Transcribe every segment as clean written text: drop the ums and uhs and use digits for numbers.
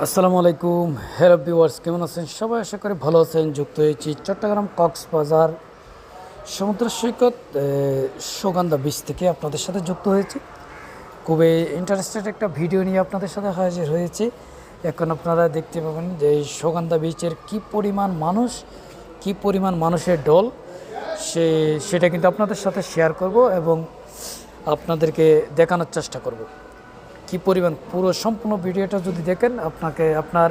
আসসালামু আলাইকুম। Hello viewers, কেমন আছেন সবাই? আশা করি ভালো আছেন। যুক্ত হয়েছি চট্টগ্রাম কক্সবাজার সমুদ্র সৈকত সুগন্ধা বিচ থেকে আপনাদের সাথে যুক্ত হয়েছি। খুবই ইন্টারেস্টেড একটা ভিডিও নিয়ে আপনাদের সাথে হাজির হয়েছি। এখন আপনারা দেখতে পাবেন যে এই সুগন্ধা বিচের কী পরিমাণ মানুষ, কী পরিমাণ মানুষের ঢল, সেটা কিন্তু আপনাদের সাথে শেয়ার করব এবং আপনাদেরকে দেখানোর চেষ্টা করব কী পরিমাণ। পুরো সম্পূর্ণ ভিডিওটা যদি দেখেন আপনার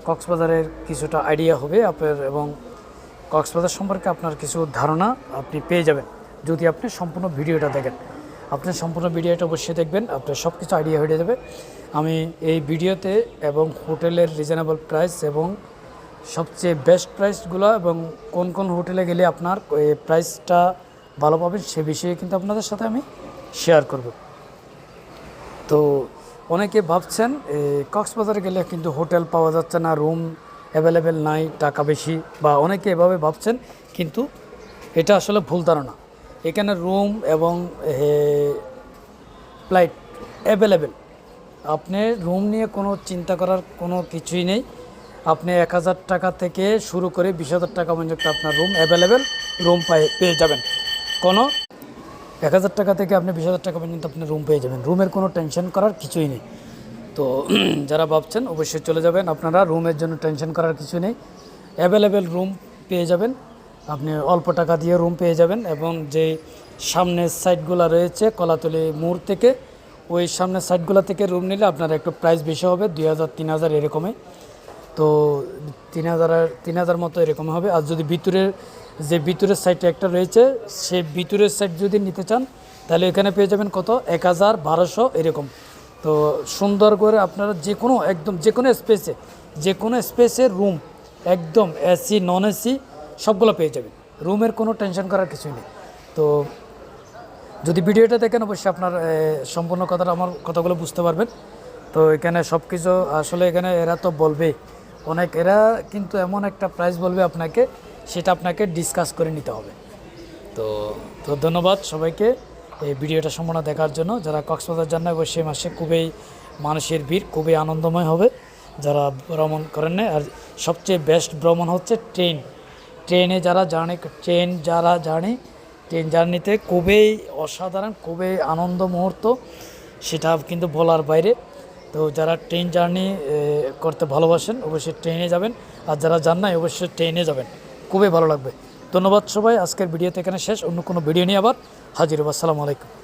কক্সবাজারের কিছুটা আইডিয়া হবে আপনার, এবং কক্সবাজার সম্পর্কে আপনার কিছু ধারণা আপনি পেয়ে যাবেন যদি আপনি সম্পূর্ণ ভিডিওটা দেখেন। আপনি সম্পূর্ণ ভিডিওটা অবশ্যই দেখবেন, আপনার সব কিছু আইডিয়া হয়ে যাবে। আমি এই ভিডিওতে এবং হোটেলের রিজনেবল প্রাইস এবং সবচেয়ে বেস্ট প্রাইসগুলো এবং কোন কোন হোটেলে গেলে আপনার প্রাইসটা ভালো পাবেন সে বিষয়ে কিন্তু আপনাদের সাথে আমি শেয়ার করব। তো অনেকে ভাবছেন কক্সবাজারে গেলে কিন্তু হোটেল পাওয়া যাচ্ছে না, রুম অ্যাভেলেবেল নাই, টাকা বেশি, বা অনেকে এভাবে ভাবছেন, কিন্তু এটা আসলে ভুল ধারণা। এখানে রুম এবং ফ্লাইট অ্যাভেলেবেল। আপনি রুম নিয়ে কোনো চিন্তা করার কোনো কিছুই নেই। আপনি 1000 টাকা থেকে শুরু করে 20,000 টাকা পর্যন্ত আপনার রুম অ্যাভেলেবেল রুম পেয়ে যাবেন। কোনো 1000 টাকা থেকে আপনি 20,000 টাকা পর্যন্ত আপনি রুম পেয়ে যাবেন। রুমের কোনো টেনশন করার কিছুই নেই। তো যারা ভাবছেন অবশ্যই চলে যাবেন আপনারা, রুমের জন্য টেনশন করার কিছু নেই। অ্যাভেলেবেল রুম পেয়ে যাবেন, আপনি অল্প টাকা দিয়ে রুম পেয়ে যাবেন। এবং যে সামনের সাইডগুলো রয়েছে কলাতলি মোড় থেকে, ওই সামনের সাইডগুলো থেকে রুম নিলে আপনার একটু প্রাইস বেশি হবে, 2,000 3,000 এরকমই। তো 3,000 মতো এরকম হবে। আর যদি ভিতরের সাইডটা একটা রয়েছে, সেই ভিতরের সাইড যদি নিতে চান তাহলে এখানে পেয়ে যাবেন কত, 1,000 1200 এরকম। তো সুন্দর করে আপনারা যে কোনো স্পেসে রুম একদম এসি নন এসি সবগুলো পেয়ে যাবেন। রুমের কোনো টেনশন করার কিছুই নেই। তো যদি ভিডিওটা দেখেন অবশ্যই আপনার সম্পূর্ণ আমার কথাগুলো বুঝতে পারবেন। তো এখানে সব কিছু আসলে এখানে এরা তো বলবে এরা কিন্তু এমন একটা প্রাইস বলবে আপনাকে, সেটা আপনাকে ডিসকাস করে নিতে হবে। তো তো ধন্যবাদ সবাইকে এই ভিডিওটা সম্পূর্ণ দেখার জন্য। যারা কক্সবাজার যান না অবশ্যই মাসে খুবই মানুষের ভিড়, খুবই আনন্দময় হবে যারা ভ্রমণ করেন না। আর সবচেয়ে বেস্ট ভ্রমণ হচ্ছে ট্রেনে ট্রেন জার্নিতে খুবই অসাধারণ, খুবই আনন্দ মুহূর্ত, সেটা কিন্তু বলার বাইরে। তো যারা ট্রেন জার্নি করতে ভালোবাসেন অবশ্যই ট্রেনে যাবেন, আর যারা যান না অবশ্যই ট্রেনে যাবেন, খুবই ভালো লাগবে। ধন্যবাদ সবাই। আজকের ভিডিওতে এখানে শেষ। অন্য কোনো ভিডিও নিয়ে আবার হাজির হব। আসসালামু আলাইকুম।